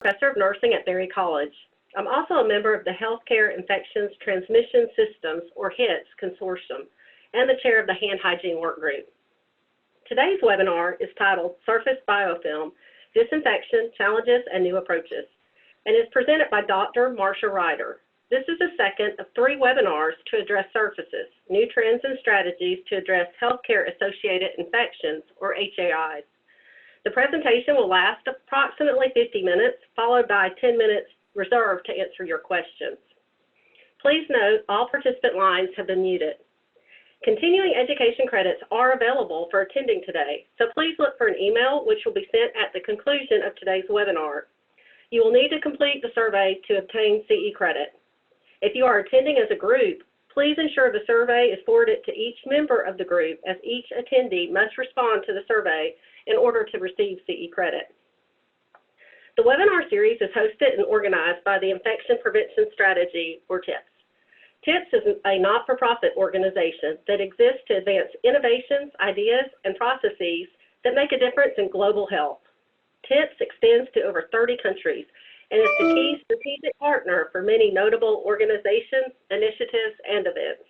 professor of nursing at Berry College. I'm also a member of the Healthcare Infections Transmission Systems, or HITS, Consortium, and the chair of the Hand Hygiene Work Group. Today's webinar is titled Surface Biofilm, Disinfection, Challenges and New Approaches, and is presented by Dr. Marcia Ryder. This is the second of 3 webinars to address surfaces, new trends and strategies to address healthcare-associated infections, or HAIs. The presentation will last approximately 50 minutes, followed by 10 minutes reserved to answer your questions. Please note all participant lines have been muted. Continuing education credits are available for attending today, so please look for an email which will be sent at the conclusion of today's webinar. You will need to complete the survey to obtain CE credit. If you are attending as a group, please ensure the survey is forwarded to each member of the group, as each attendee must respond to the survey in order to receive CE credit. The webinar series is hosted and organized by the Infection Prevention Strategy, or TIPS. TIPS is a not-for-profit organization that exists to advance innovations, ideas, and processes that make a difference in global health. TIPS extends to over 30 countries and is the key strategic partner for many notable organizations, initiatives, and events.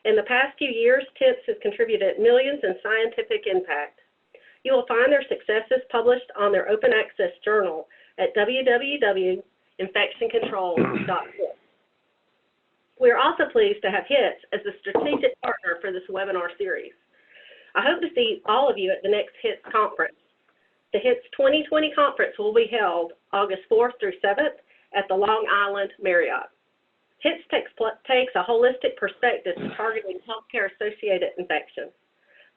In the past few years, TIPS has contributed millions in scientific impact. You will find their successes published on their open access journal at www.infectioncontrol.com. We are also pleased to have HITS as the strategic partner for this webinar series. I hope to see all of you at the next HITS conference. The HITS 2020 conference will be held August 4th through 7th at the Long Island Marriott. HITS takes a holistic perspective to targeting healthcare-associated infections.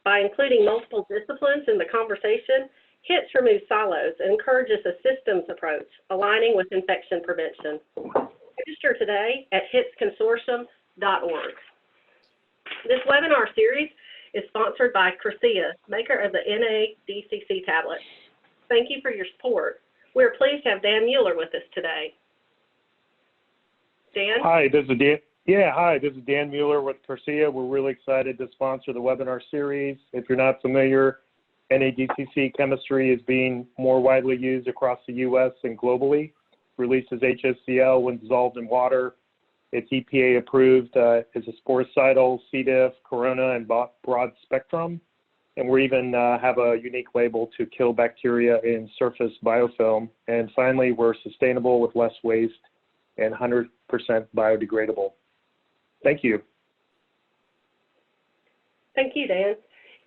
By including multiple disciplines in the conversation, HITS removes silos and encourages a systems approach, aligning with infection prevention. Register today at hitsconsortium.org. This webinar series is sponsored by Marcia, maker of the NADCC tablet. Thank you for your support. We are pleased to have Dan Mueller with us today. Dan? Hi, this is Dan. Yeah, hi, this is Dan Mueller with Marcia. We're really excited to sponsor the webinar series. If you're not familiar, NADCC chemistry is being more widely used across the U.S. and globally. Releases HCl when dissolved in water. It's EPA approved as a sporicidal, C. diff, corona, and broad spectrum. And we even have a unique label to kill bacteria in surface biofilm. And finally, we're sustainable with less waste and 100% biodegradable. Thank you. Thank you, Dan. If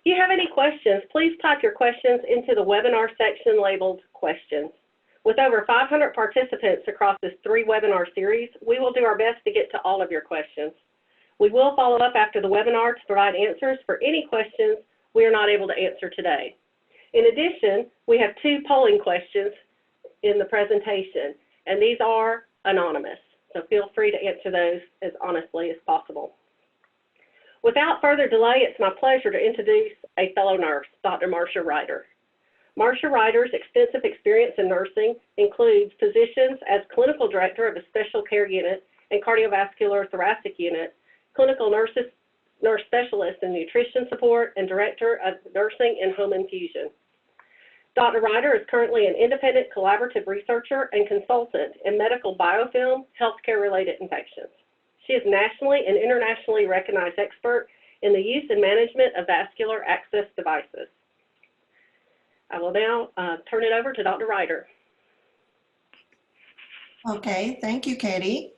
you have any questions, please type your questions into the webinar section labeled questions. With over 500 participants across this 3-webinar series, we will do our best to get to all of your questions. We will follow up after the webinar to provide answers for any questions we are not able to answer today. In addition, we have 2 polling questions in the presentation, and these are anonymous, so feel free to answer those as honestly as possible. Without further delay, it's my pleasure to introduce a fellow nurse, Dr. Marcia Ryder. Marcia Ryder's extensive experience in nursing includes positions as clinical director of a special care unit and cardiovascular thoracic unit, clinical nurse specialist in nutrition support, and director of nursing and home infusion. Dr. Ryder is currently an independent collaborative researcher and consultant in medical biofilm healthcare-related infections. She is nationally and internationally recognized expert in the use and management of vascular access devices. I will now turn it over to Dr. Ryder. Okay, thank you, Katie.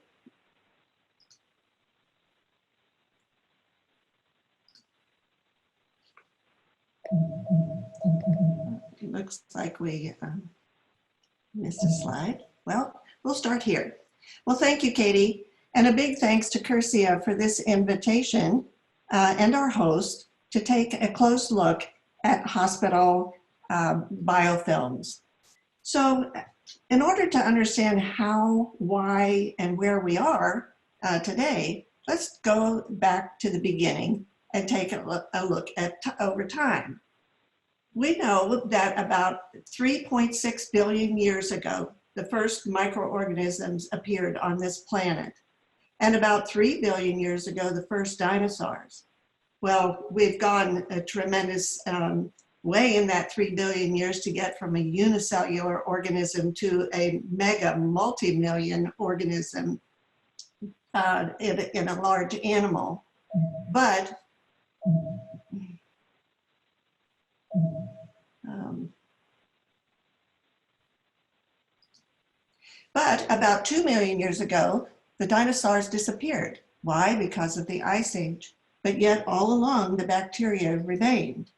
It looks like we missed a slide. Well, we'll start here. Well, thank you, Katie. And a big thanks to Marcia for this invitation and our host to take a close look at hospital biofilms. So in order to understand how, why, and where we are today, let's go back to the beginning and take a look at over time. We know that about 3.6 billion years ago, the first microorganisms appeared on this planet. And about 3 billion years ago, the first dinosaurs. Well, we've gone a tremendous way in that 3 billion years to get from a unicellular organism to a mega multi-million organism in a large animal. But about 2 million years ago, the dinosaurs disappeared. Why? Because of the Ice Age. But yet all along the bacteria remained.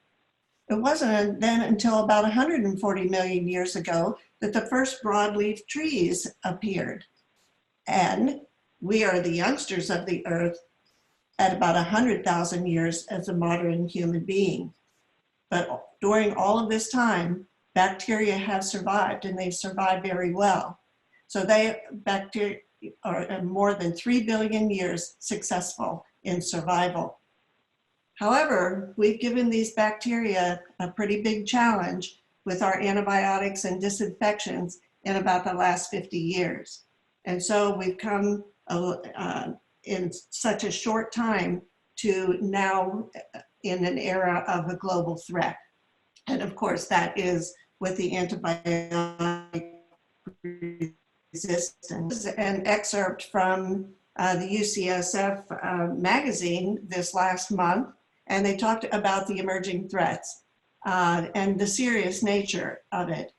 It wasn't then until about 140 million years ago that the first broadleaf trees appeared. And we are the youngsters of the earth at about 100,000 years as a modern human being. But during all of this time, bacteria have survived, and they've survived very well. So bacteria are more than 3 billion years successful in survival. However, we've given these bacteria a pretty big challenge with our antibiotics and disinfections in about the last 50 years. And so we've come in such a short time to now in an era of a global threat. And of course, that is with the antibiotic resistance. An excerpt from the UCSF magazine this last month, and they talked about the emerging threats and the serious nature of it.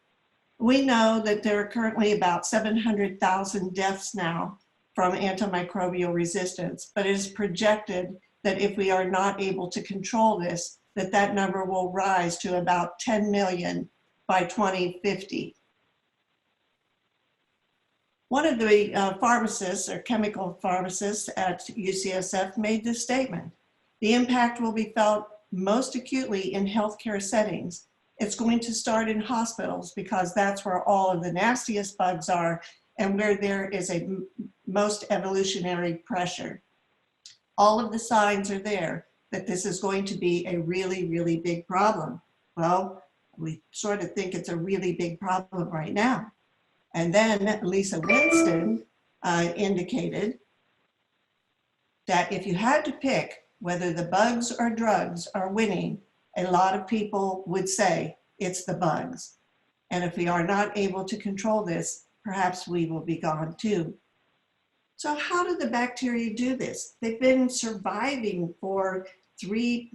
We know that there are currently about 700,000 deaths now from antimicrobial resistance, but it is projected that if we are not able to control this, that number will rise to about 10 million by 2050. One of the pharmacists or chemical pharmacists at UCSF made this statement: the impact will be felt most acutely in healthcare settings. It's going to start in hospitals because that's where all of the nastiest bugs are and where there is a most evolutionary pressure. All of the signs are there that this is going to be a really, really big problem. Well, we sort of think it's a really big problem right now. And then Lisa Winston indicated that if you had to pick whether the bugs or drugs are winning, a lot of people would say it's the bugs. And if we are not able to control this, perhaps we will be gone too. So how do the bacteria do this? They've been surviving for 3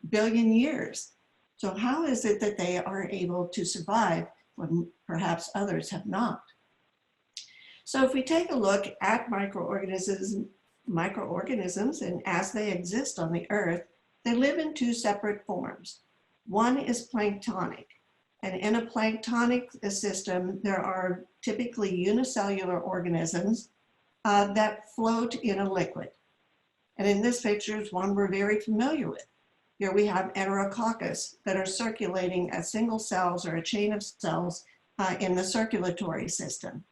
billion years. So how is it that they are able to survive when perhaps others have not? So if we take a look at microorganisms and as they exist on the earth, they live in 2 separate forms. One is planktonic. And in a planktonic system, there are typically unicellular organisms that float in a liquid. And in this picture is one we're very familiar with. Here we have enterococcus that are circulating as single cells or a chain of cells in the circulatory system.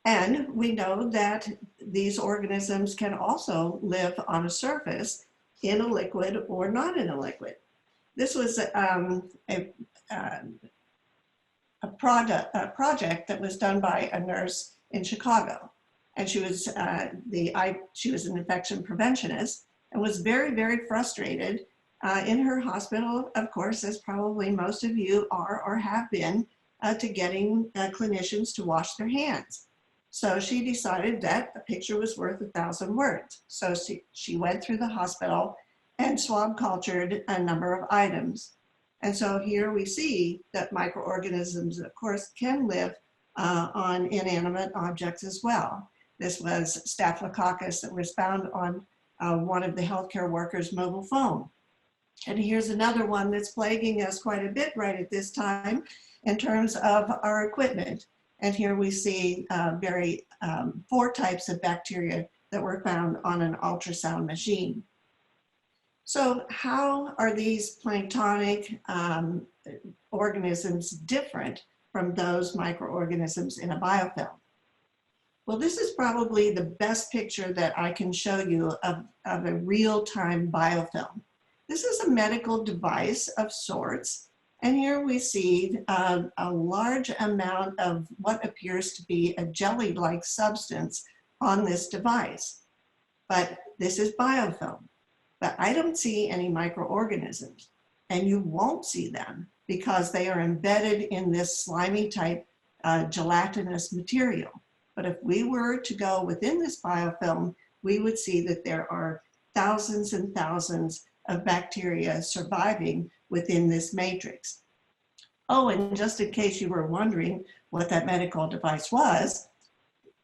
And we know that these organisms can also live on a surface in a liquid or not in a liquid. This was a project that was done by a nurse in Chicago. And she was an infection preventionist and was very, very frustrated in her hospital, of course, as probably most of you are or have been, to getting clinicians to wash their hands. So she decided that a picture was worth 1,000 words. So she went through the hospital and swab cultured a number of items. And so here we see that microorganisms, of course, can live on inanimate objects as well. This was Staphylococcus that was found on one of the healthcare workers' mobile phone. And here's another one that's plaguing us quite a bit right at this time in terms of our equipment. And here we see 4 types of bacteria that were found on an ultrasound machine. So how are these planktonic organisms different from those microorganisms in a biofilm? Well, this is probably the best picture that I can show you of a real-time biofilm. This is a medical device of sorts. And here we see a large amount of what appears to be a jelly-like substance on this device. But this is biofilm. but I don't see any microorganisms, and you won't see them because they are embedded in this slimy type gelatinous material. But if we were to go within this biofilm, we would see that there are thousands and thousands of bacteria surviving within this matrix. Oh, and just in case you were wondering what that medical device was,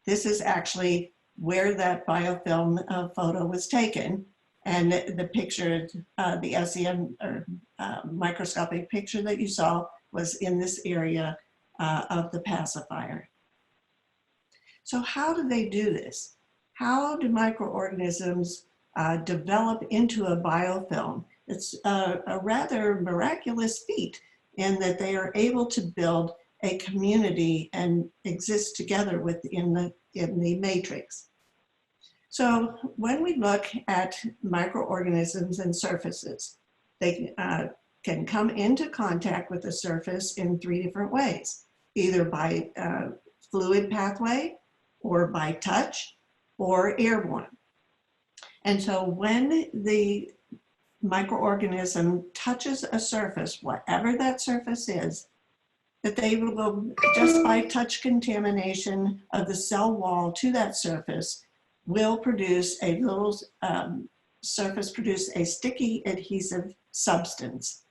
this is actually where that biofilm photo was taken. And the picture, the SEM or microscopic picture that you saw was in this area of the pacifier. So how do they do this? How do microorganisms develop into a biofilm? It's a rather miraculous feat in that they are able to build a community and exist together within the matrix. So when we look at microorganisms and surfaces, they can come into contact with the surface in 3 different ways, either by fluid pathway, or by touch, or airborne. And so when the microorganism touches a surface, whatever that surface is, that they will go just by touch contamination of the cell wall to that surface will produce a little produce a sticky adhesive substance.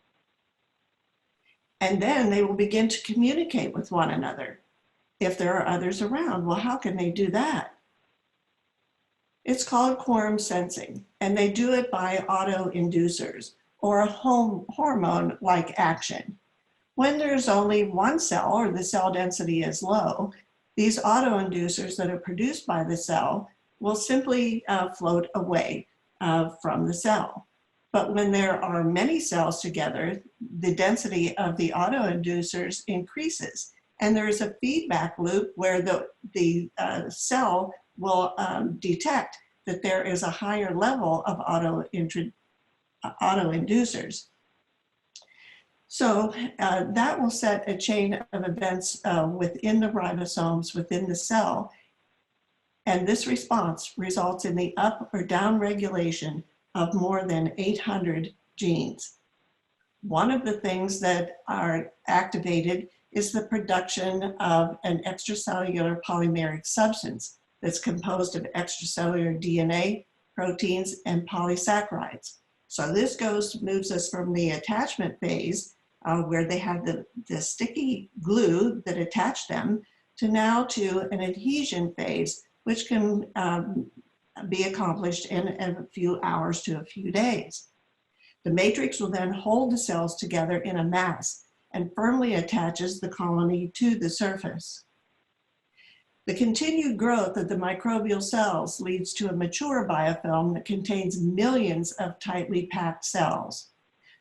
And then they will begin to communicate with one another if there are others around. Well, how can they do that? It's called quorum sensing, and they do it by autoinducers or a hormone-like action. When there's only one cell or the cell density is low, these autoinducers that are produced by the cell will simply float away from the cell. But when there are many cells together, the density of the autoinducers increases. And there's a feedback loop where the cell will detect that there is a higher level of autoinducers. So that will set a chain of events within the ribosomes, within the cell. And this response results in the up or down regulation of more than 800 genes. One of the things that are activated is the production of an extracellular polymeric substance that's composed of extracellular DNA, proteins, and polysaccharides. So this moves us from the attachment phase, where they have the sticky glue that attach them, to now to an adhesion phase, which can be accomplished in a few hours to a few days. The matrix will then hold the cells together in a mass and firmly attaches the colony to the surface. The continued growth of the microbial cells leads to a mature biofilm that contains millions of tightly packed cells.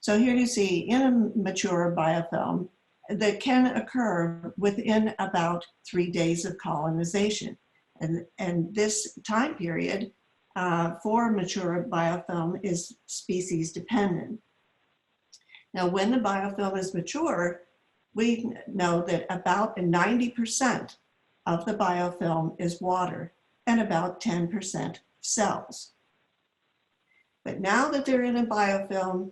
So here you see in a mature biofilm that can occur within about 3 days of colonization. And this time period for mature biofilm is species dependent. Now, when the biofilm is mature, we know that about 90% of the biofilm is water and about 10% cells. But now that they're in a biofilm,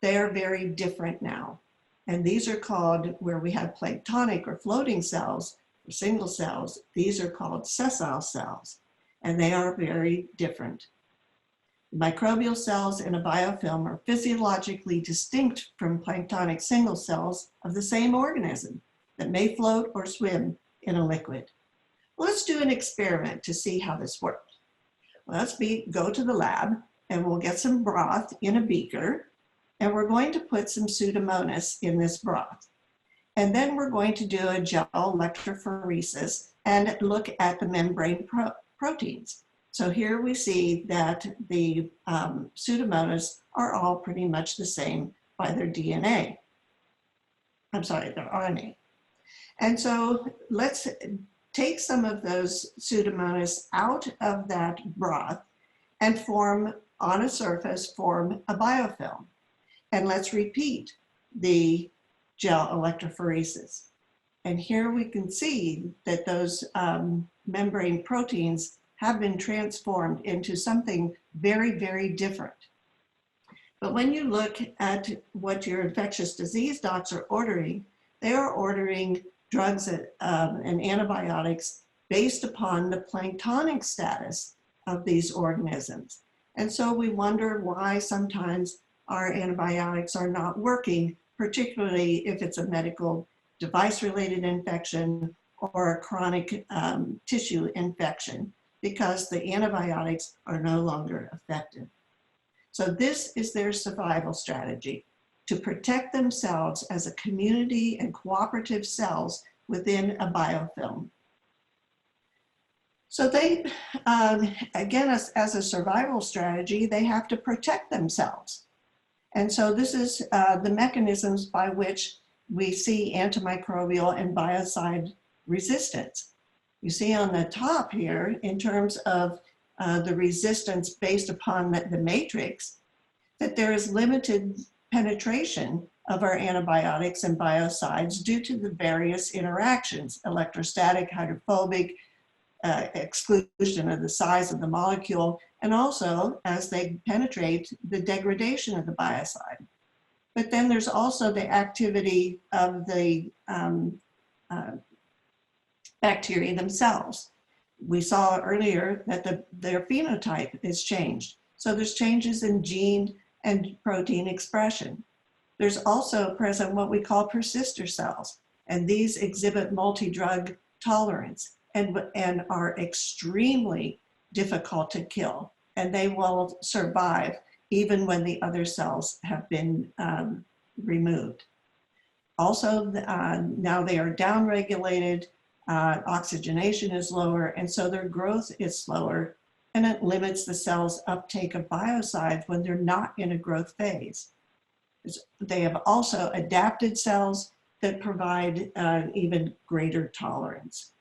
they are very different now. And these are called, where we have planktonic or floating cells, or single cells, these are called sessile cells, and they are very different. Microbial cells in a biofilm are physiologically distinct from planktonic single cells of the same organism that may float or swim in a liquid. Let's do an experiment to see how this works. Let's go to the lab and we'll get some broth in a beaker, and we're going to put some Pseudomonas in this broth. And then we're going to do a gel electrophoresis and look at the membrane proteins. So here we see that the Pseudomonas are all pretty much the same by their DNA. I'm sorry, their RNA. And so let's take some of those Pseudomonas out of that broth and form on a surface, form a biofilm. And let's repeat the gel electrophoresis. And here we can see that those membrane proteins have been transformed into something very, very different. But when you look at what your infectious disease docs are ordering, they are ordering drugs and antibiotics based upon the planktonic status of these organisms. And so we wonder why sometimes our antibiotics are not working, particularly if it's a medical device-related infection or a chronic tissue infection, because the antibiotics are no longer effective. So this is their survival strategy, to protect themselves as a community and cooperative cells within a biofilm. So they, again, as a survival strategy, they have to protect themselves. And so this is the mechanisms by which we see antimicrobial and biocide resistance. You see on the top here, in terms of the resistance based upon the matrix, that there is limited penetration of our antibiotics and biocides due to the various interactions, electrostatic, hydrophobic, exclusion of the size of the molecule, and also as they penetrate, the degradation of the biocide. But then there's also the activity of the bacteria themselves. We saw earlier that their phenotype is changed. So there's changes in gene and protein expression. There's also present what we call persister cells, and these exhibit multi-drug tolerance and are extremely difficult to kill, and they will survive even when the other cells have been removed. Also, now they are downregulated, oxygenation is lower, and so their growth is slower, and it limits the cell's uptake of biocides when they're not in a growth phase. They have also adapted cells that provide even greater tolerance.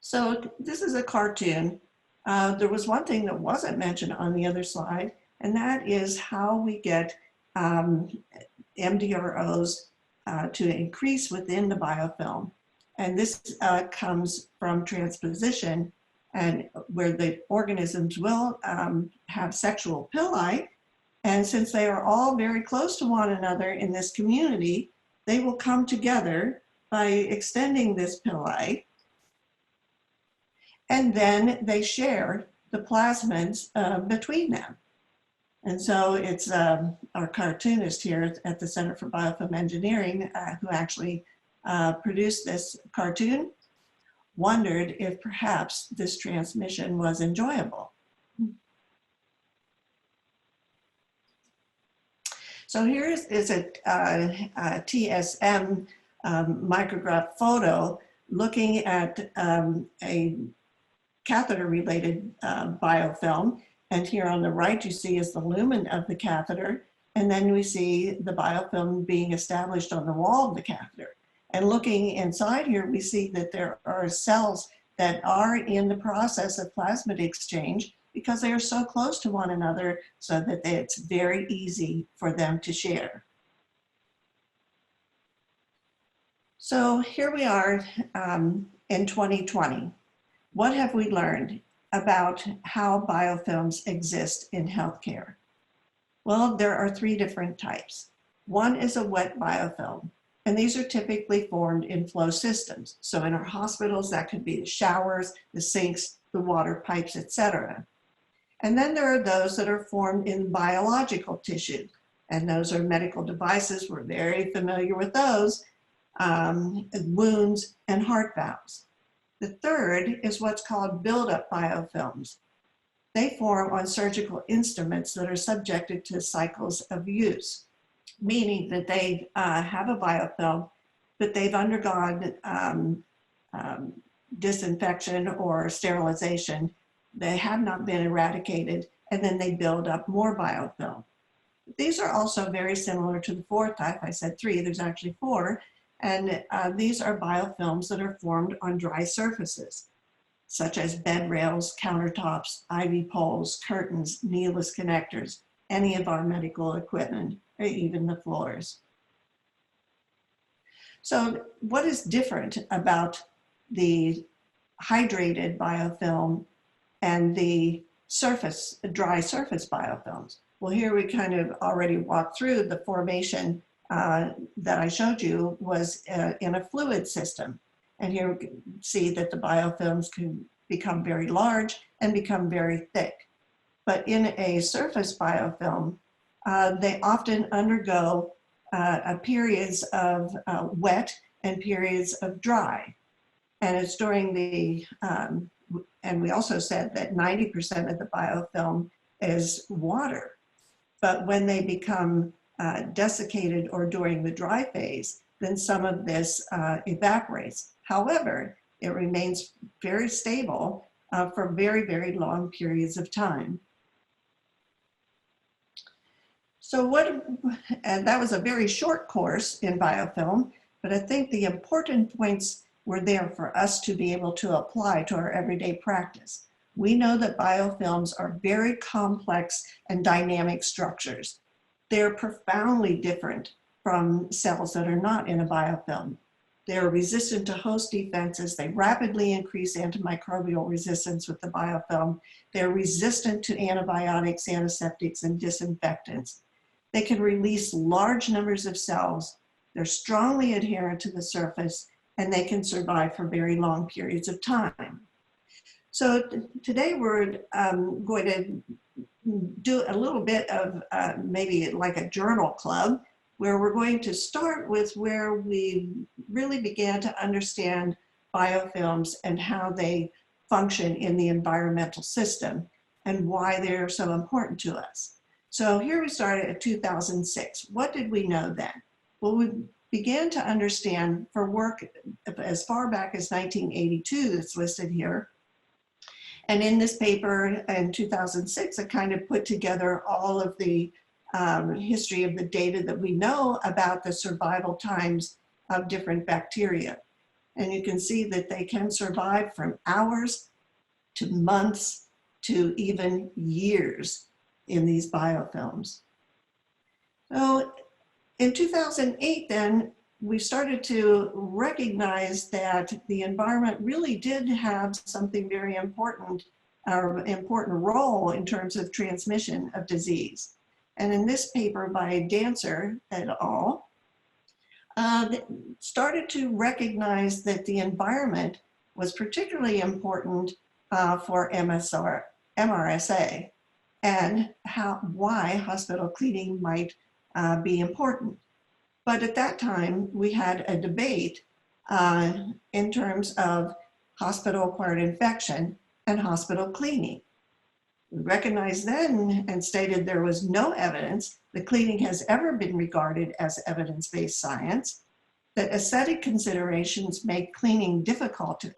So this is a cartoon. There was one thing that wasn't mentioned on the other slide, and that is how we get MDROs to increase within the biofilm. And this comes from transposition, and where the organisms will have sexual pili, and since they are all very close to one another in this community, they will come together by extending this pili, and then they share the plasmids between them. And so it's our cartoonist here at the Center for Biofilm Engineering who actually produced this cartoon, wondered if perhaps this transmission was enjoyable. So here is a TSM micrograph photo looking at a catheter-related biofilm. And here on the right, you see is the lumen of the catheter. And then we see the biofilm being established on the wall of the catheter. And looking inside here, we see that there are cells that are in the process of plasmid exchange because they are so close to one another so that it's very easy for them to share. So here we are in 2020. What have we learned about how biofilms exist in healthcare? Well, there are three different types. One is a wet biofilm, and these are typically formed in flow systems. So in our hospitals, that could be the showers, the sinks, the water pipes, etc. And then there are those that are formed in biological tissue, and those are medical devices. We're very familiar with those, wounds and heart valves. The third is what's called buildup biofilms. They form on surgical instruments that are subjected to cycles of use, meaning that they have a biofilm, but they've undergone disinfection or sterilization. They have not been eradicated, and then they build up more biofilm. These are also very similar to the fourth type. I said three, there's actually four. And these are biofilms that are formed on dry surfaces, such as bed rails, countertops, IV poles, curtains, needless connectors, any of our medical equipment, or even the floors. So what is different about the hydrated biofilm and the dry surface biofilms? Well, here we kind of already walked through the formation that I showed you was in a fluid system. And here we can see that the biofilms can become very large and become very thick. But in a surface biofilm, they often undergo periods of wet and periods of dry. And it's during the, and we also said that 90% of the biofilm is water. But when they become desiccated or during the dry phase, then some of this evaporates. However, it remains very stable for very, very long periods of time. So and that was a very short course in biofilm, but I think the important points were there for us to be able to apply to our everyday practice. We know that biofilms are very complex and dynamic structures. They're profoundly different from cells that are not in a biofilm. They're resistant to host defenses. They rapidly increase antimicrobial resistance with the biofilm. They're resistant to antibiotics, antiseptics, and disinfectants. They can release large numbers of cells. They're strongly adherent to the surface, and they can survive for very long periods of time. So today we're going to do a little bit of maybe like a journal club, where we're going to start with where we really began to understand biofilms and how they function in the environmental system and why they're so important to us. So here we started at 2006. What did we know then? Well, we began to understand for work as far back as 1982 that's listed here. And in this paper in 2006, I kind of put together all of the history of the data that we know about the survival times of different bacteria. And you can see that they can survive from hours to months to even years in these biofilms. So in 2008 then, we started to recognize that the environment really did have something very important, important role in terms of transmission of disease. And in this paper by Dancer et al., started to recognize that the environment was particularly important for MRSA and why hospital cleaning might be important. But at that time, we had a debate in terms of hospital-acquired infection and hospital cleaning. We recognized then and stated there was no evidence that cleaning has ever been regarded as evidence-based science, that aesthetic considerations make cleaning difficult to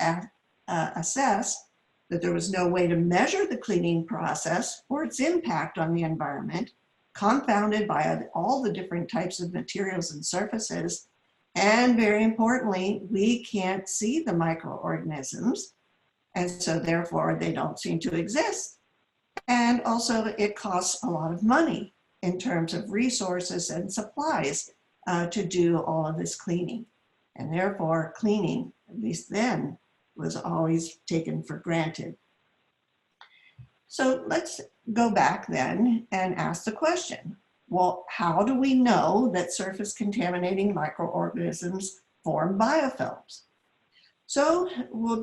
assess, that there was no way to measure the cleaning process or its impact on the environment, confounded by all the different types of materials and surfaces, and very importantly, we can't see the microorganisms, and so therefore they don't seem to exist. And also it costs a lot of money in terms of resources and supplies to do all of this cleaning. And therefore cleaning, at least then, was always taken for granted. So let's go back then and ask the question, well, how do we know that surface contaminating microorganisms form biofilms? So we'll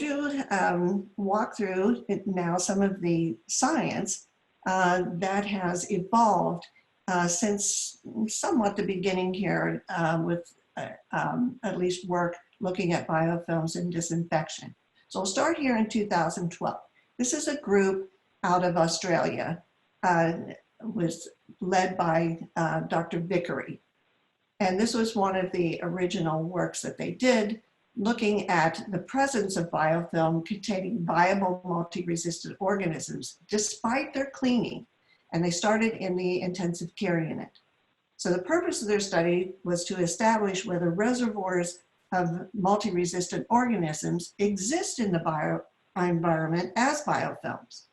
walk through now some of the science that has evolved since somewhat the beginning here with at least work looking at biofilms and disinfection. So we'll start here in 2012. This is a group out of Australia, was led by Dr. Vickery. And this was one of the original works that they did, looking at the presence of biofilm containing viable multi-resistant organisms despite their cleaning. And they started in the intensive care unit. So the purpose of their study was to establish whether reservoirs of multi-resistant organisms exist in the environment as biofilms.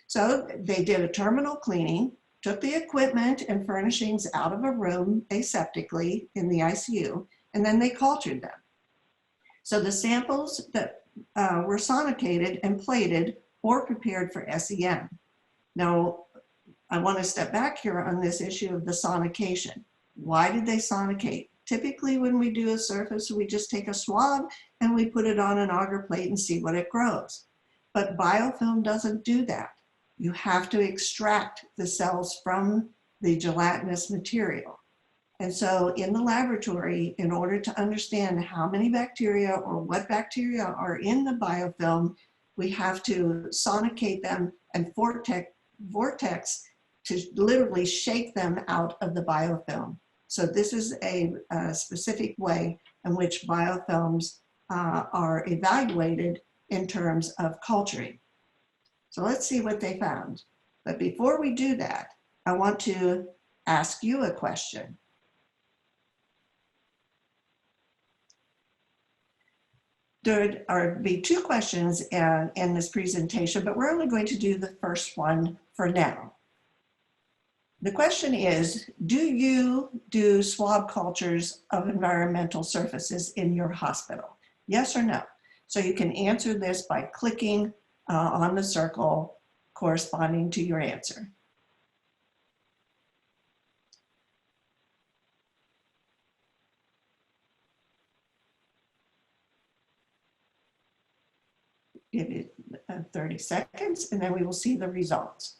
So they did a terminal cleaning, took the equipment and furnishings out of a room aseptically in the ICU, and then they cultured them. So the samples that were sonicated and plated or prepared for SEM. Now, I want to step back here on this issue of the sonication. Why did they sonicate? Typically when we do a surface, we just take a swab and we put it on an agar plate and see what it grows. But biofilm doesn't do that. You have to extract the cells from the gelatinous material. And so in the laboratory, in order to understand how many bacteria or what bacteria are in the biofilm, we have to sonicate them and vortex to literally shake them out of the biofilm. So this is a specific way in which biofilms are evaluated in terms of culturing. So let's see what they found. But before we do that, I want to ask you a question. There are be two questions in this presentation, but we're only going to do the first one for now. The question is, do you do swab cultures of environmental surfaces in your hospital? Yes or no? So you can answer this by clicking on the circle corresponding to your answer. Give it 30 seconds and then we will see the results.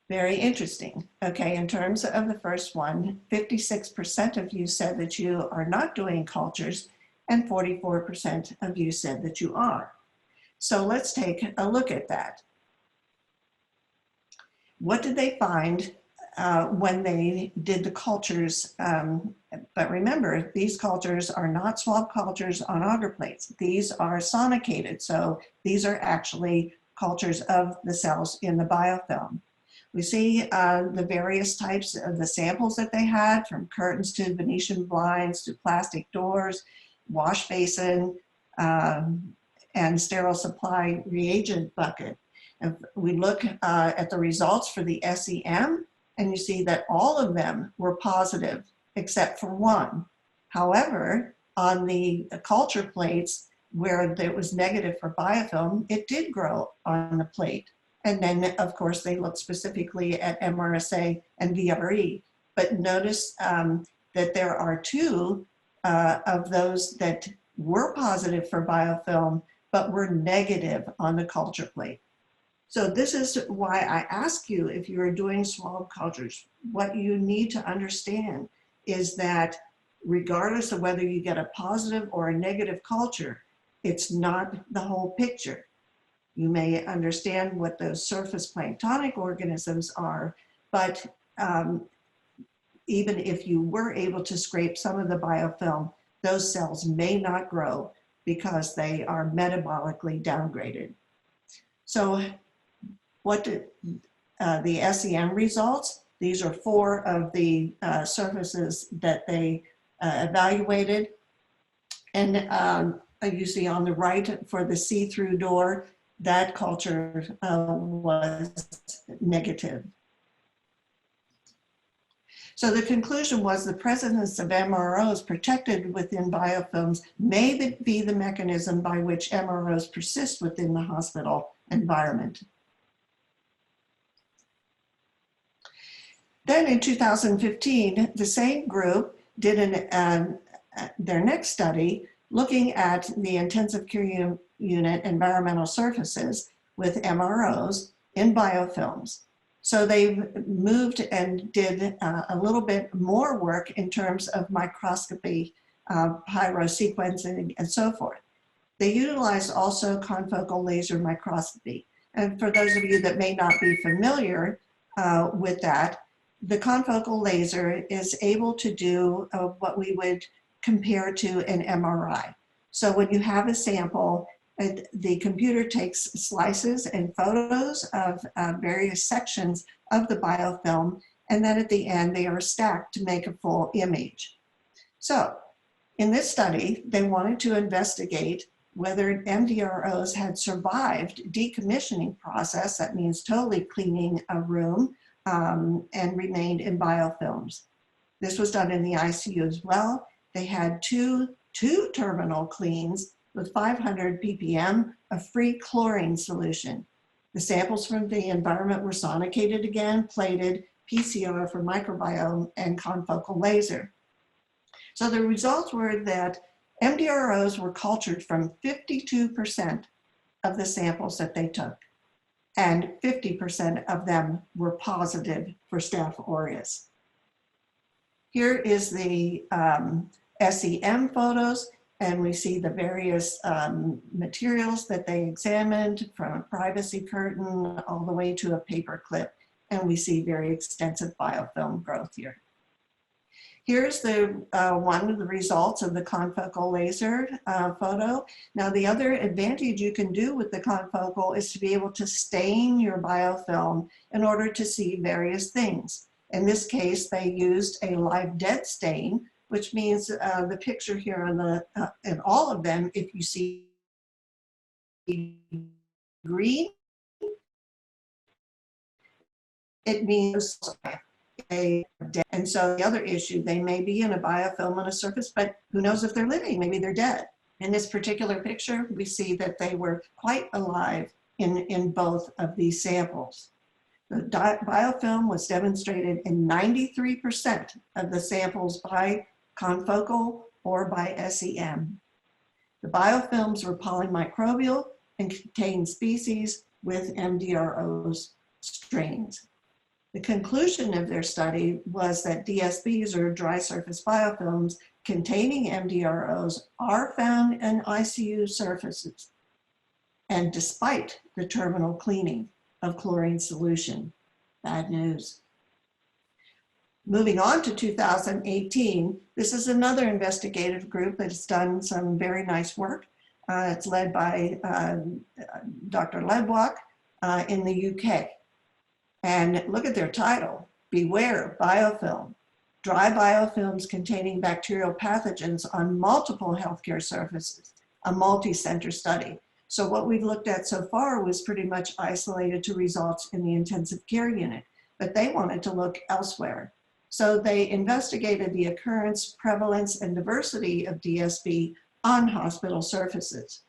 Very interesting. Okay, in terms of the first one, 56% of you said that you are not doing cultures and 44% of you said that you are. So let's take a look at that. What did they find when they did the cultures? But remember, these cultures are not swab cultures on agar plates. These are sonicated. So these are actually cultures of the cells in the biofilm. We see the various types of the samples that they had, from curtains to Venetian blinds to plastic doors, wash basin, and sterile supply reagent bucket. If we look at the results for the SEM, and you see that all of them were positive except for one. However, on the culture plates where it was negative for biofilm, it did grow on the plate. And then, of course, they looked specifically at MRSA and VRE. But notice that there are two of those that were positive for biofilm, but were negative on the culture plate. So this is why I ask you, if you're doing swab cultures, what you need to understand is that regardless of whether you get a positive or a negative culture, it's not the whole picture. You may understand what those surface planktonic organisms are, but even if you were able to scrape some of the biofilm, those cells may not grow because they are metabolically downgraded. So what did the SEM results? These are 4 of the surfaces that they evaluated. And you see on the right for the see-through door, that culture was negative. So the conclusion was the presence of MROs protected within biofilms may be the mechanism by which MROs persist within the hospital environment. Then in 2015, the same group did their next study looking at the intensive care unit environmental surfaces with MROs in biofilms. So they moved and did a little bit more work in terms of microscopy, pyrosequencing, and so forth. They utilized also confocal laser microscopy. And for those of you that may not be familiar with that, the confocal laser is able to do what we would compare to an MRI. So when you have a sample, the computer takes slices and photos of various sections of the biofilm, and then at the end they are stacked to make a full image. So in this study, they wanted to investigate whether MDROs had survived decommissioning process, that means totally cleaning a room, and remained in biofilms. This was done in the ICU as well. They had two terminal cleans with 500 ppm of free chlorine solution. The samples from the environment were sonicated again, plated, PCR for microbiome, and confocal laser. So the results were that MDROs were cultured from 52% of the samples that they took, and 50% of them were positive for Staph aureus. Here is the SEM photos, and we see the various materials that they examined, from a privacy curtain all the way to a paper clip, and we see very extensive biofilm growth here. Here's the one of the results of the confocal laser photo. Now, the other advantage you can do with the confocal is to be able to stain your biofilm in order to see various things. In this case, they used a live dead stain, which means the picture here on the in all of them, if you see green, it means and so the other issue, they may be in a biofilm on a surface, but who knows if they're living? Maybe they're dead. In this particular picture, we see that they were quite alive in both of these samples. The biofilm was demonstrated in 93% of the samples by confocal or by SEM. The biofilms were polymicrobial and contained species with MDROs strains. The conclusion of their study was that DSBs, or dry surface biofilms, containing MDROs are found in ICU surfaces, and despite the terminal cleaning of chlorine solution. Bad news. Moving on to 2018, this is another investigative group that's done some very nice work. It's led by Dr. Ledwalk in the UK. And look at their title, Beware Biofilm, dry biofilms containing bacterial pathogens on multiple healthcare surfaces, a multi-center study. So what we've looked at so far was pretty much isolated to results in the intensive care unit, but they wanted to look elsewhere. So they investigated the occurrence, prevalence, and diversity of DSB on hospital surfaces.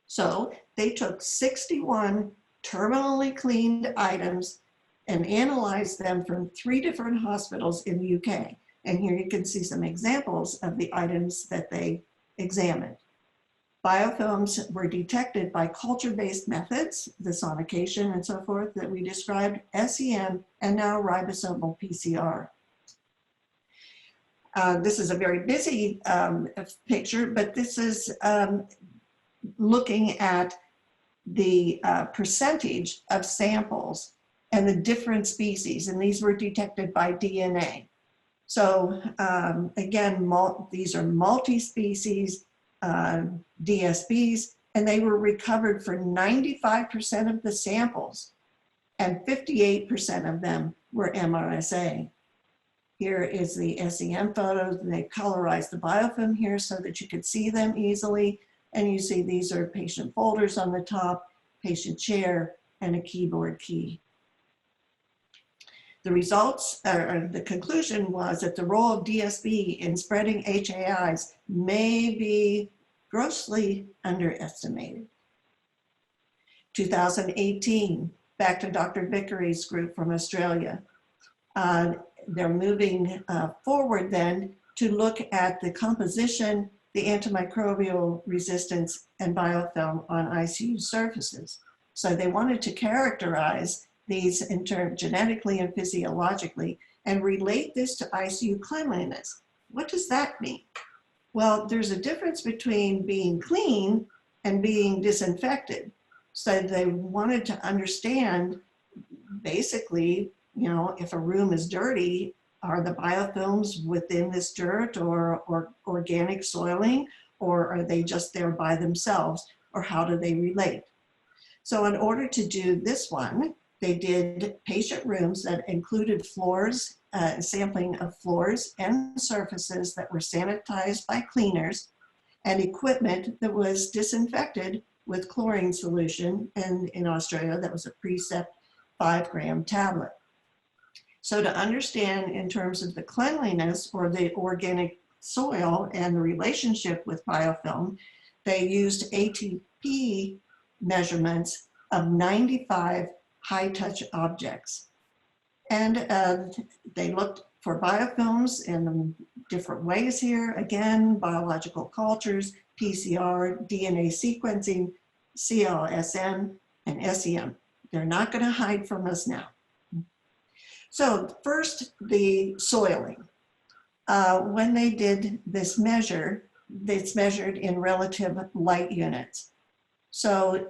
So they took 61 terminally cleaned items and analyzed them from 3 different hospitals in the UK. And here you can see some examples of the items that they examined. Biofilms were detected by culture-based methods, the sonication and so forth that we described, SEM, and now ribosomal PCR. This is a very busy picture, but this is looking at the percentage of samples and the different species, and these were detected by DNA. So again, these are multi-species DSBs, and they were recovered for 95% of the samples, and 58% of them were MRSA. Here is the SEM photos, and they colorized the biofilm here so that you could see them easily. And you see these are patient folders on the top, patient chair, and a keyboard key. The results, or the conclusion was that the role of DSB in spreading HAIs may be grossly underestimated. 2018, back to Dr. Vickery's group from Australia. They're moving forward then to look at the composition, the antimicrobial resistance, and biofilm on ICU surfaces. So they wanted to characterize these genetically and physiologically and relate this to ICU cleanliness. What does that mean? Well, there's a difference between being clean and being disinfected. So they wanted to understand basically, you know, if a room is dirty, are the biofilms within this dirt or organic soiling, or are they just there by themselves, or how do they relate? So in order to do this one, they did patient rooms that included floors, sampling of floors and surfaces that were sanitized by cleaners, and equipment that was disinfected with chlorine solution, and in Australia that was a Precept 5-gram tablet. So to understand in terms of the cleanliness or the organic soil and the relationship with biofilm, they used ATP measurements of 95 high-touch objects. And they looked for biofilms in different ways here. Again, biological cultures, PCR, DNA sequencing, CLSM, and SEM. They're not going to hide from us now. So first, the soiling. When they did this measure, it's measured in relative light units. So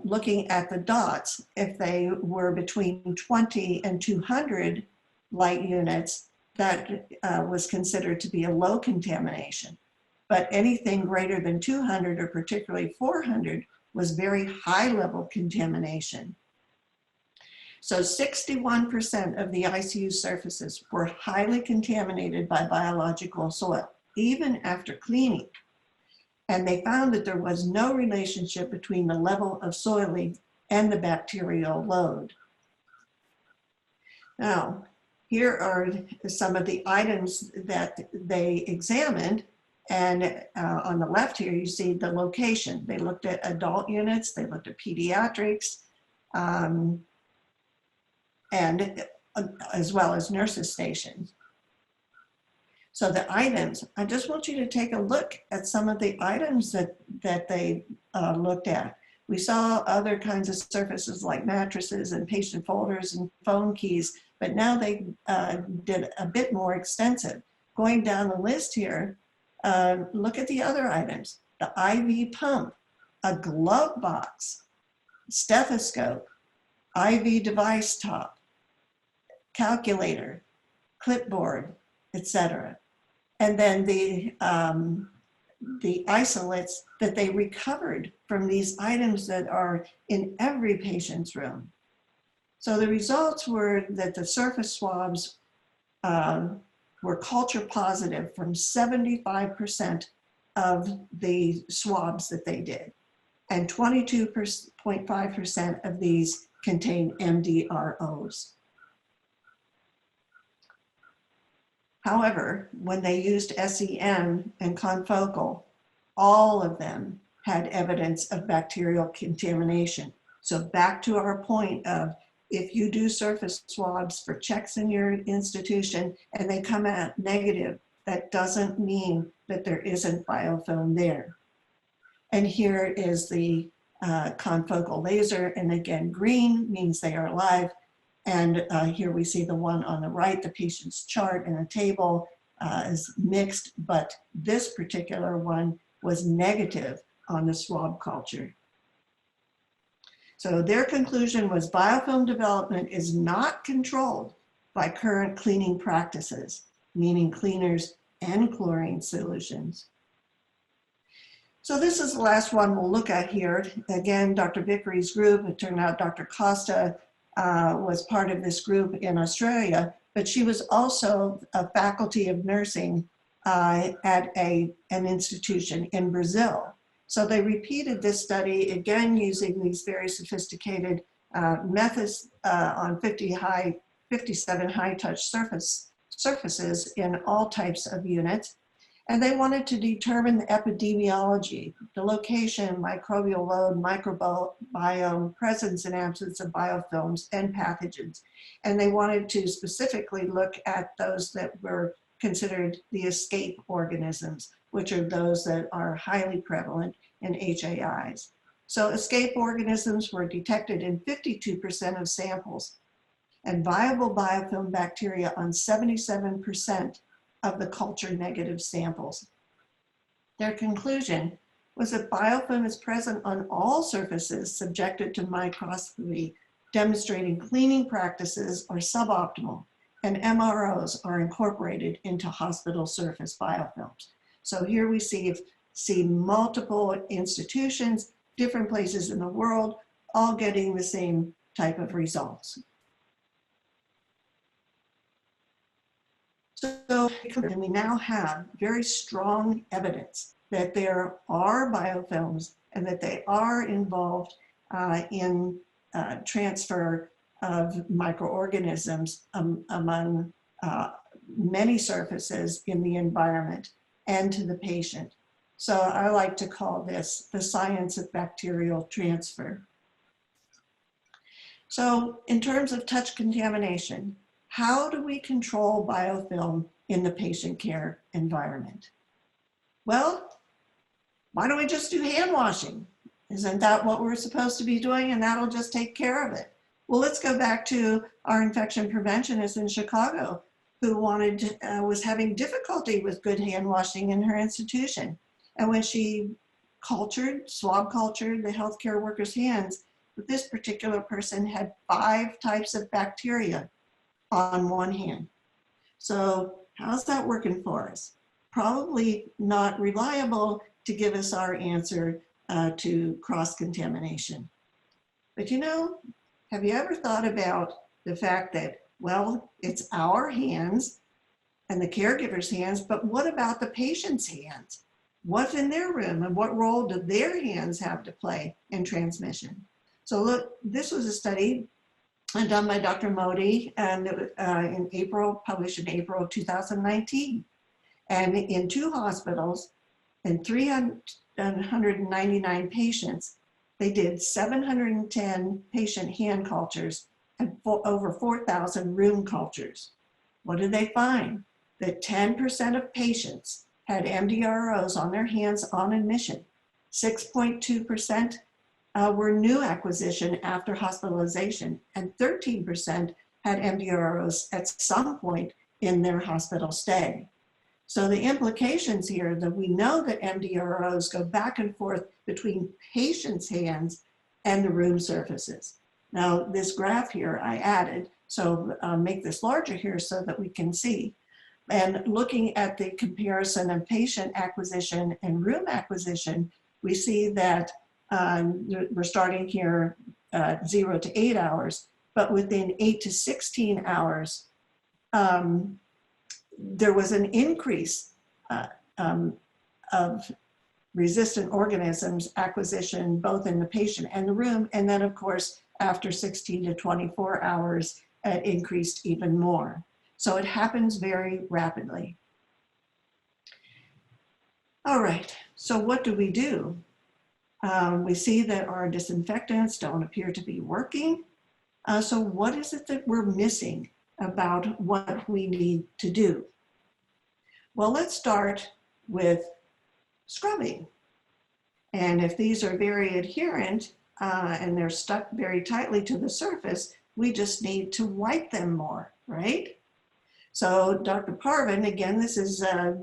looking at the dots, if they were between 20 and 200 light units, that was considered to be a low contamination. But anything greater than 200 or particularly 400 was very high level contamination. So 61% of the ICU surfaces were highly contaminated by biological soil, even after cleaning. And they found that there was no relationship between the level of soiling and the bacterial load. Now, here are some of the items that they examined. And on the left here, you see the location. They looked at adult units, they looked at pediatrics, and as well as nurses' stations. So the items, I just want you to take a look at some of the items that they looked at. We saw other kinds of surfaces like mattresses and patient folders and phone keys, but now they did a bit more extensive. Going down the list here, look at the other items. The IV pump, a glove box, stethoscope, IV device top, calculator, clipboard, etc. And then the isolates that they recovered from these items that are in every patient's room. So the results were that the surface swabs were culture positive from 75% of the swabs that they did. And 22.5% of these contain MDROs. However, when they used SEM and confocal, all of them had evidence of bacterial contamination. So back to our point of, if you do surface swabs for checks in your institution and they come out negative, that doesn't mean that there isn't biofilm there. And here is the confocal laser, and again, green means they are alive. And here we see the one on the right, the patient's chart and a table is mixed, but this particular one was negative on the swab culture. So their conclusion was biofilm development is not controlled by current cleaning practices, meaning cleaners and chlorine solutions. So this is the last one we'll look at here. Again, Dr. Vickery's group, it turned out Dr. Costa was part of this group in Australia, but she was also a faculty of nursing at an institution in Brazil. So they repeated this study, again, using these very sophisticated methods on 57 high-touch surfaces in all types of units. And they wanted to determine the epidemiology, the location, microbial load, microbiome, presence and absence of biofilms and pathogens. And they wanted to specifically look at those that were considered the escape organisms, which are those that are highly prevalent in HAIs. So escape organisms were detected in 52% of samples, and viable biofilm bacteria on 77% of the culture negative samples. Their conclusion was that biofilm is present on all surfaces subjected to microscopy, demonstrating cleaning practices are suboptimal, and MROs are incorporated into hospital surface biofilms. So here we see multiple institutions, different places in the world, all getting the same type of results. So we now have very strong evidence that there are biofilms and that they are involved in transfer of microorganisms among many surfaces in the environment and to the patient. So I like to call this the science of bacterial transfer. So in terms of touch contamination, how do we control biofilm in the patient care environment? Well, why don't we just do hand washing? Isn't that what we're supposed to be doing? And that'll just take care of it. Well, let's go back to our infection preventionist in Chicago who was having difficulty with good hand washing in her institution. And when she swab cultured the healthcare workers' hands, this particular person had 5 types of bacteria on one hand. So how's that working for us? Probably not reliable to give us our answer to cross-contamination. But have you ever thought about the fact that, well, it's our hands and the caregiver's hands, but what about the patient's hands? What's in their room and what role do their hands have to play in transmission? So look, this was a study done by Dr. Modi and published in April of 2019. And in 2 hospitals and 399 patients, they did 710 patient hand cultures and over 4,000 room cultures. What did they find? That 10% of patients had MDROs on their hands on admission. 6.2% were new acquisition after hospitalization, and 13% had MDROs at some point in their hospital stay. So the implications here that we know that MDROs go back and forth between patients' hands and the room surfaces. Now this graph here I added, so make this larger here so that we can see. And looking at the comparison of patient acquisition and room acquisition, we see that we're starting here 0 to 8 hours, but within 8 to 16 hours, there was an increase of resistant organisms acquisition both in the patient and the room, and then of course after 16 to 24 hours it increased even more. So it happens very rapidly. All right, so what do? We see that our disinfectants don't appear to be working. So what is it that we're missing about what we need to do? Well, let's start with scrubbing. And if these are very adherent and they're stuck very tightly to the surface, we just need to wipe them more, right? So Dr. Parvin, again, this is a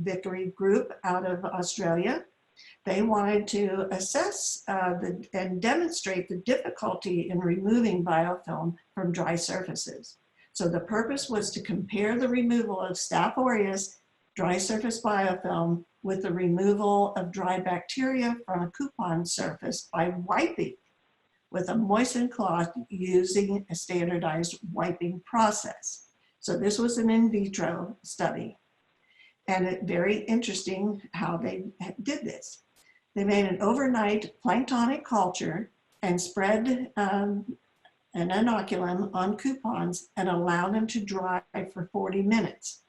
Vickery group out of Australia. They wanted to assess and demonstrate the difficulty in removing biofilm from dry surfaces. So the purpose was to compare the removal of Staph aureus dry surface biofilm with the removal of dry bacteria from a coupon surface by wiping with a moistened cloth using a standardized wiping process. So this was an in vitro study. And it's very interesting how they did this. They made an overnight planktonic culture and spread an inoculum on coupons and allowed them to dry for 40 minutes.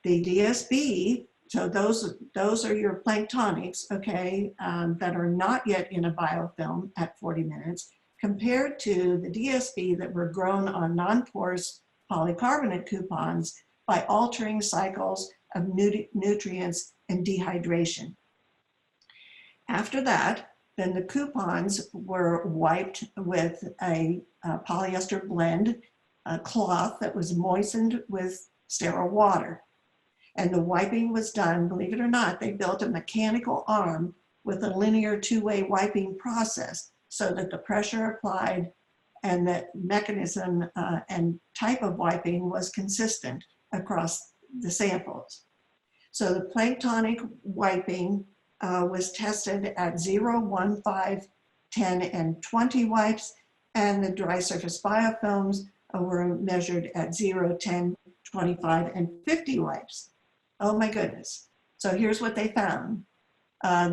The DSB, so those are your planktonics, okay, that are not yet in a biofilm at 40 minutes, compared to the DSB that were grown on non-porous polycarbonate coupons by altering cycles of nutrients and dehydration. After that, then the coupons were wiped with a polyester blend, a cloth that was moistened with sterile water. And the wiping was done, believe it or not, they built a mechanical arm with a linear 2-way wiping process so that the pressure applied and the mechanism and type of wiping was consistent across the samples. So the planktonic wiping was tested at 0, 1, 5, 10, and 20 wipes, and the dry surface biofilms were measured at 0, 10, 25, and 50 wipes. Oh my goodness. So here's what they found.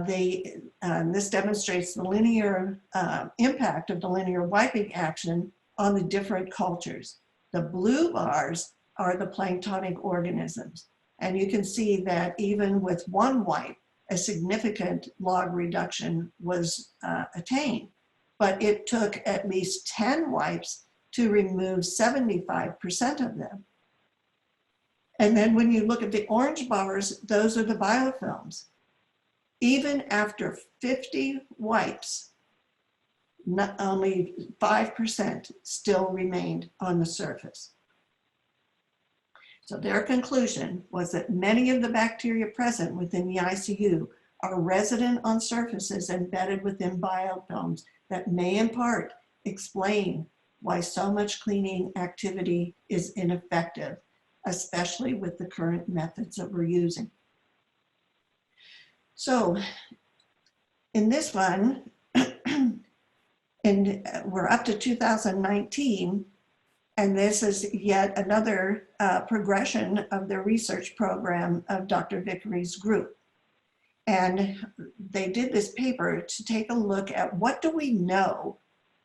This demonstrates the linear impact of the linear wiping action on the different cultures. The blue bars are the planktonic organisms. And you can see that even with one wipe, a significant log reduction was attained. but it took at least 10 wipes to remove 75% of them. And then when you look at the orange bars, those are the biofilms. Even after 50 wipes, not only 5% still remained on the surface. So their conclusion was that many of the bacteria present within the ICU are resident on surfaces embedded within biofilms that may in part explain why so much cleaning activity is ineffective, especially with the current methods that we're using. So in this one, and we're up to 2019, and this is yet another progression of the research program of Dr. Vickery's group. And they did this paper to take a look at what do we know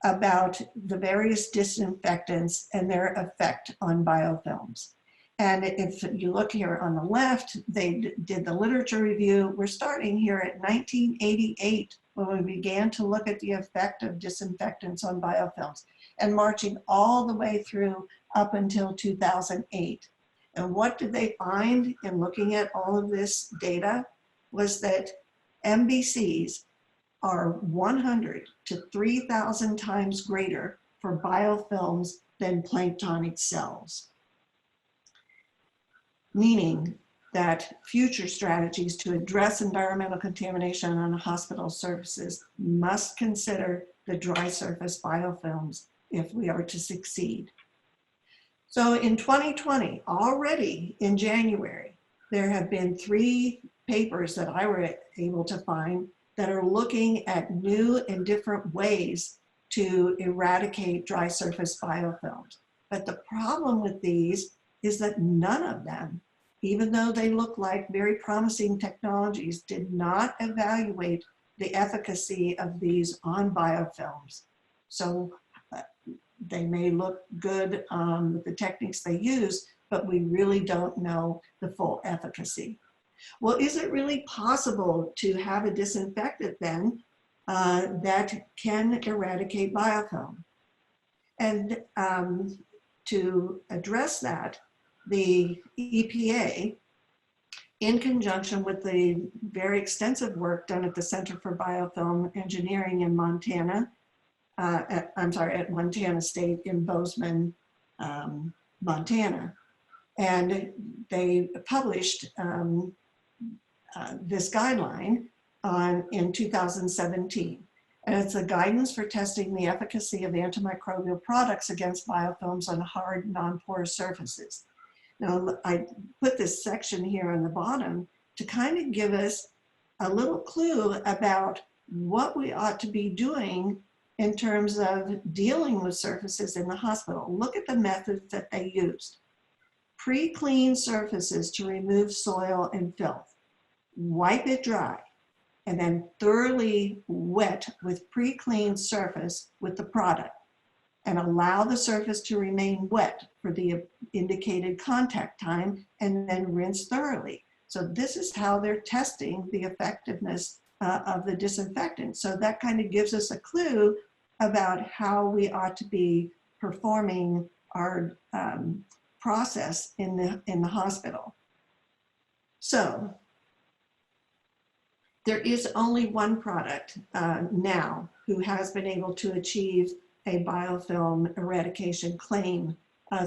about the various disinfectants and their effect on biofilms. And if you look here on the left, they did the literature review. We're starting here at 1988 when we began to look at the effect of disinfectants on biofilms and marching all the way through up until 2008. And what did they find in looking at all of this data was that MBCs are 100 to 3,000 times greater for biofilms than planktonic cells, meaning that future strategies to address environmental contamination on hospital surfaces must consider the dry surface biofilms if we are to succeed. So in 2020, already in January, there have been 3 papers that I were able to find that are looking at new and different ways to eradicate dry surface biofilms. But the problem with these is that none of them, even though they look like very promising technologies, did not evaluate the efficacy of these on biofilms. So they may look good with the techniques they use, but we really don't know the full efficacy. Well, is it really possible to have a disinfectant then that can eradicate biofilm? And to address that, the EPA, in conjunction with the very extensive work done at the Center for Biofilm Engineering in Montana, at Montana State in Bozeman, Montana, and they published this guideline in 2017. And it's a guidance for testing the efficacy of antimicrobial products against biofilms on hard, non-porous surfaces. Now, I put this section here on the bottom to kind of give us a little clue about what we ought to be doing in terms of dealing with surfaces in the hospital. Look at the methods that they used. Pre-clean surfaces to remove soil and filth. Wipe it dry, and then thoroughly wet with pre-cleaned surface with the product, and allow the surface to remain wet for the indicated contact time, and then rinse thoroughly. So this is how they're testing the effectiveness of the disinfectant. So that kind of gives us a clue about how we ought to be performing our process in the hospital. So there is only one product now who has been able to achieve a biofilm eradication claim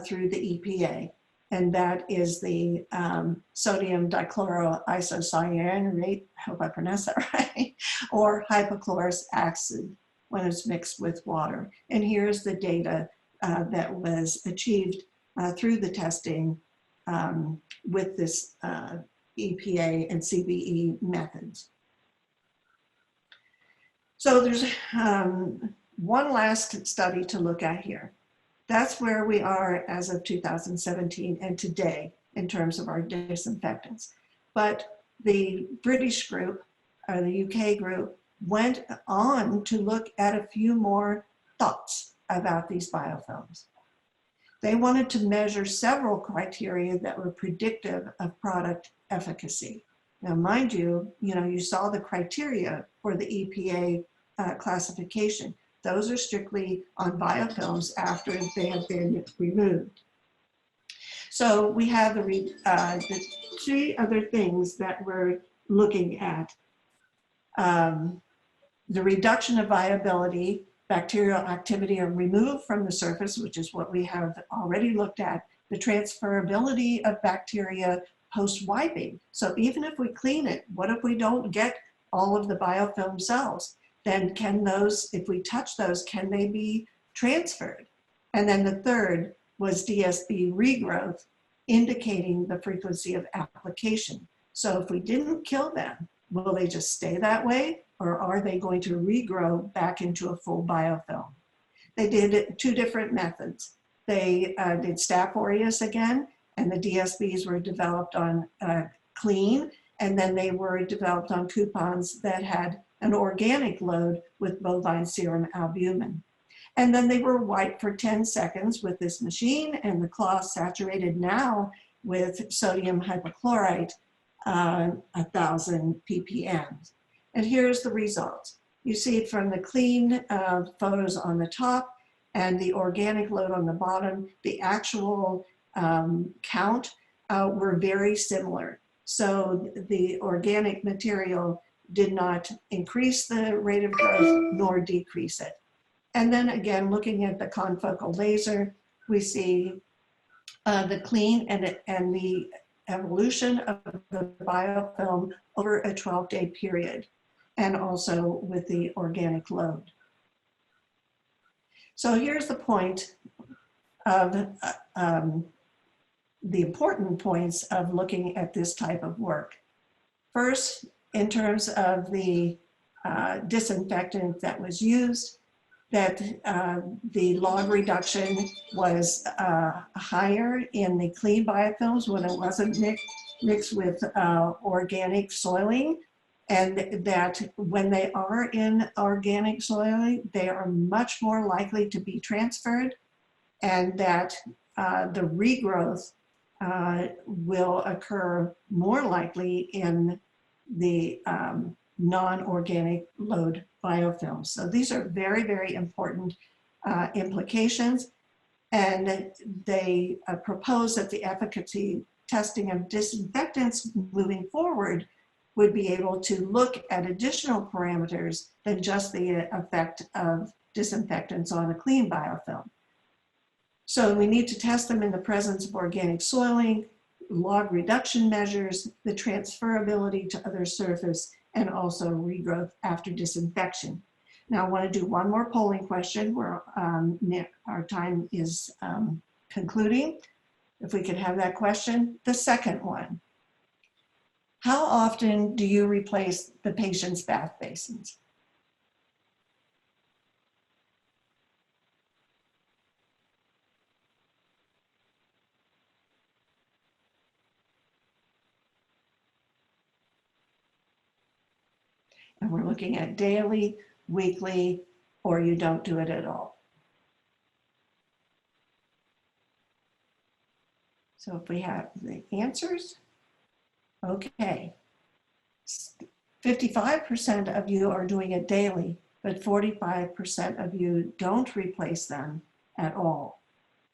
through the EPA, and that is the sodium dichloroisocyanurate, I hope I pronounced that right, or hypochlorous acid when it's mixed with water. And here's the data that was achieved through the testing with this EPA and CBE methods. So there's one last study to look at here. That's where we are as of 2017 and today in terms of our disinfectants. But the British group, or the UK group, went on to look at a few more thoughts about these biofilms. They wanted to measure several criteria that were predictive of product efficacy. Now, mind you, you saw the criteria for the EPA classification, Those are strictly on biofilms after they have been removed. So we have the three other things that we're looking at. The reduction of viability, bacterial activity are removed from the surface, which is what we have already looked at. The transferability of bacteria post-wiping. So even if we clean it, what if we don't get all of the biofilm cells? Then can those, if we touch those, can they be transferred? And then the third was DSB regrowth, indicating the frequency of application. So if we didn't kill them, will they just stay that way, or are they going to regrow back into a full biofilm? They did two different methods. They did Staph aureus again, and the DSBs were developed on clean, and then they were developed on coupons that had an organic load with bovine serum albumin. And then they were wiped for 10 seconds with this machine, and the cloth saturated now with sodium hypochlorite, 1,000 ppm. And here's the results. You see from the clean photos on the top and the organic load on the bottom, the actual count were very similar. So the organic material did not increase the rate of growth nor decrease it. And then again, looking at the confocal laser, we see the clean and the evolution of the biofilm over a 12-day period, and also with the organic load. So here's the point of the important points of looking at this type of work. First, in terms of the disinfectant that was used, that the log reduction was higher in the clean biofilms when it wasn't mixed with organic soiling, and that when they are in organic soiling, they are much more likely to be transferred, and that the regrowth will occur more likely in the non-organic load biofilms. So these are very, very important implications, and they propose that the efficacy testing of disinfectants moving forward would be able to look at additional parameters than just the effect of disinfectants on a clean biofilm. So we need to test them in the presence of organic soiling, log reduction measures, the transferability to other surface, and also regrowth after disinfection. Now I want to do one more polling question where our time is concluding. If we could have that question. The second one, how often do you replace the patient's bath basins? And we're looking at daily, weekly, or you don't do it at all. So if we have the answers, okay. 55% of you are doing it daily, but 45% of you don't replace them at all.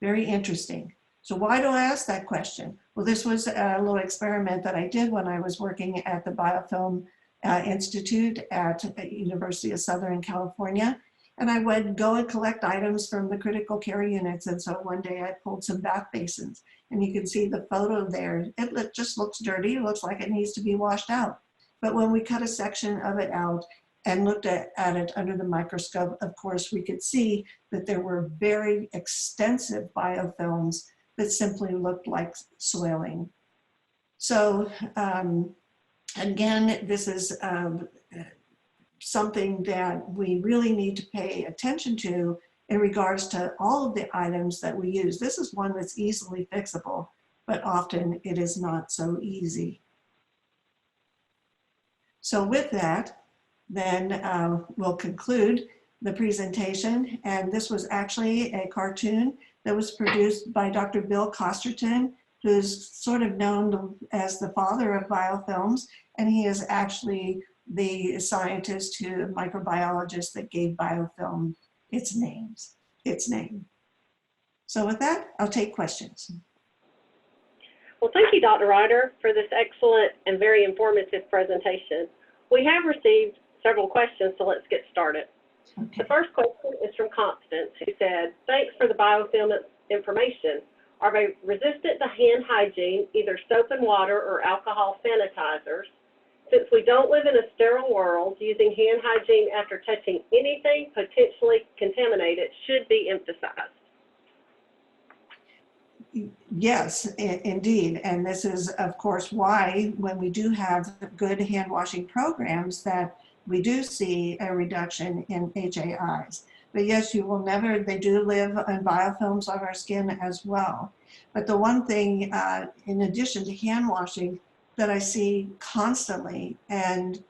Very interesting. So why do I ask that question? Well, this was a little experiment that I did when I was working at the Biofilm Institute at the University of Southern California. And I would go and collect items from the critical care units. And so one day I pulled some bath basins, and you can see the photo there. It just looks dirty. It looks like it needs to be washed out. But when we cut a section of it out and looked at it under the microscope, of course, we could see that there were very extensive biofilms that simply looked like soiling. So again, this is something that we really need to pay attention to in regards to all of the items that we use. This is one that's easily fixable, but often it is not so easy. So with that, then we'll conclude the presentation. And this was actually a cartoon that was produced by Dr. Bill Costerton, who's sort of known as the father of biofilms. And he is actually the scientist, microbiologist that gave biofilm its name. So with that, I'll take questions. Well, thank you, Dr. Ryder, for this excellent and very informative presentation. We have received several questions, so let's get started. Okay. The first question is from Constance, who said, thanks for the biofilm information. Are they resistant to hand hygiene, either soap and water or alcohol sanitizers? Since we don't live in a sterile world, using hand hygiene after touching anything potentially contaminated should be emphasized. Yes, indeed. And this is, of course, why when we do have good hand washing programs that we do see a reduction in HAIs. But yes, you will never, they do live in biofilms on our skin as well. But the one thing, in addition to hand washing, that I see constantly and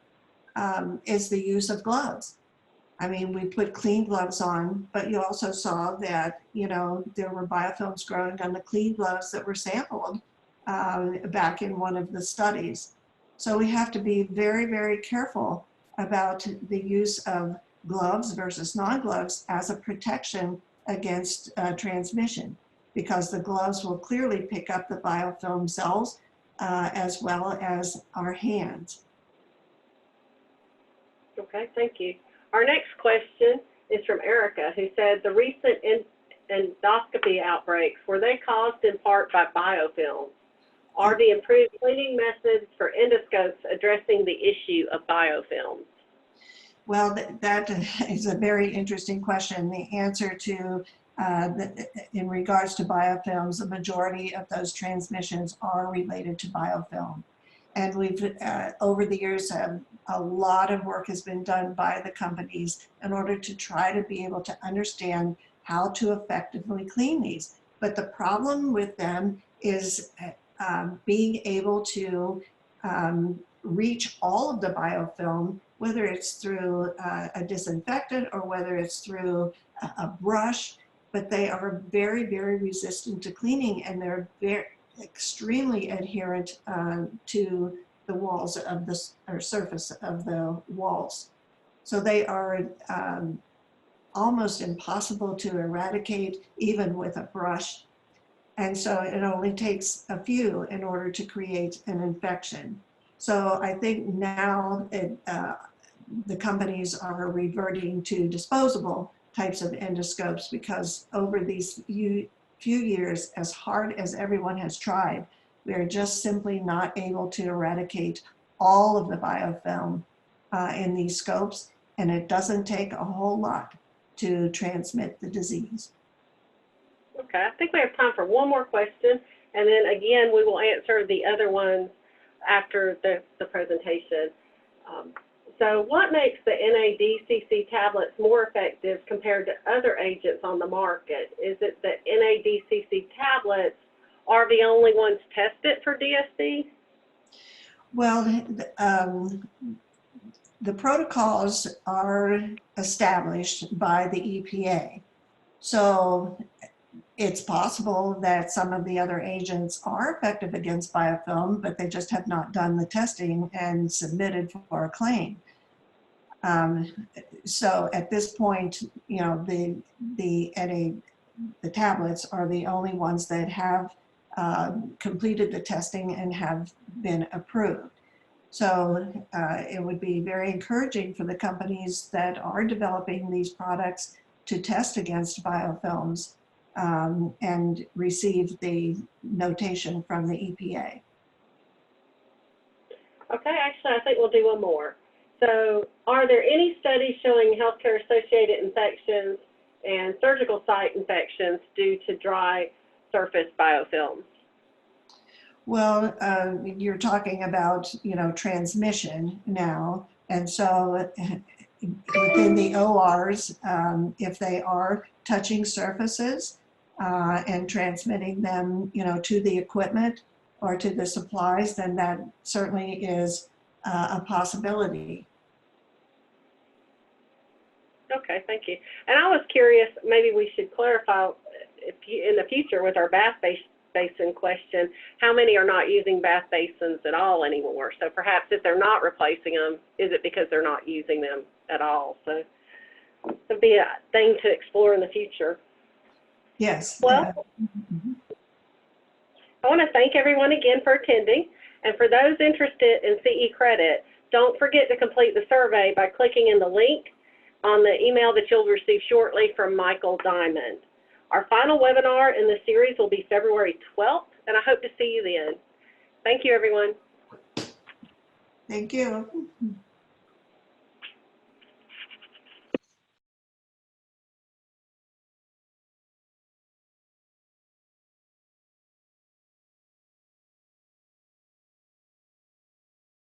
is the use of gloves. I mean, we put clean gloves on, but you also saw that, you know, there were biofilms growing on the clean gloves that were sampled back in one of the studies. So we have to be very, very careful about the use of gloves versus non-gloves as a protection against transmission, because the gloves will clearly pick up the biofilm cells as well as our hands. Okay, thank you. Our next question is from Erica, who said the recent endoscopy outbreaks, were they caused in part by biofilms? Are the improved cleaning methods for endoscopes addressing the issue of biofilms? Well, that is a very interesting question. The answer to, in regards to biofilms, the majority of those transmissions are related to biofilm. And we've, over the years, a lot of work has been done by the companies in order to try to be able to understand how to effectively clean these. But the problem with them is being able to reach all of the biofilm, whether it's through a disinfectant or whether it's through a brush, but they are very, very resistant to cleaning, and they're very extremely adherent to the walls of the or surface of the walls. So they are almost impossible to eradicate even with a brush. And so it only takes a few in order to create an infection. So I think now the companies are reverting to disposable types of endoscopes, because over these few years, as hard as everyone has tried, we are just simply not able to eradicate all of the biofilm in these scopes, and it doesn't take a whole lot to transmit the disease. Okay, I think we have time for one more question, and then again, we will answer the other ones after the presentation. So what makes the NADCC tablets more effective compared to other agents on the market? Is it that NADCC tablets are the only ones tested for DSD? Well, the protocols are established by the EPA. So it's possible that some of the other agents are effective against biofilm, but they just have not done the testing and submitted for a claim. So at this point, you know, the tablets are the only ones that have completed the testing and have been approved. So it would be very encouraging for the companies that are developing these products to test against biofilms and receive the notation from the EPA. Okay, actually, I think we'll do one more. So are there any studies showing healthcare-associated infections and surgical site infections due to dry surface biofilms? Well, you're talking about, you know, transmission now. And so within the ORs, if they are touching surfaces and transmitting them, you know, to the equipment or to the supplies, then that certainly is a possibility. Okay, thank you. And I was curious, maybe we should clarify if in the future with our bath basin question, how many are not using bath basins at all anymore? So perhaps if they're not replacing them, is it because they're not using them at all? So It'll be a thing to explore in the future. Yes. Well, I want to thank everyone again for attending, and for those interested in CE credit, don't forget to complete the survey by clicking in the link on the email that you'll receive shortly from Michael Diamond. Our final webinar in the series will be February 12th, and I hope to see you then. Thank you, everyone. Thank you.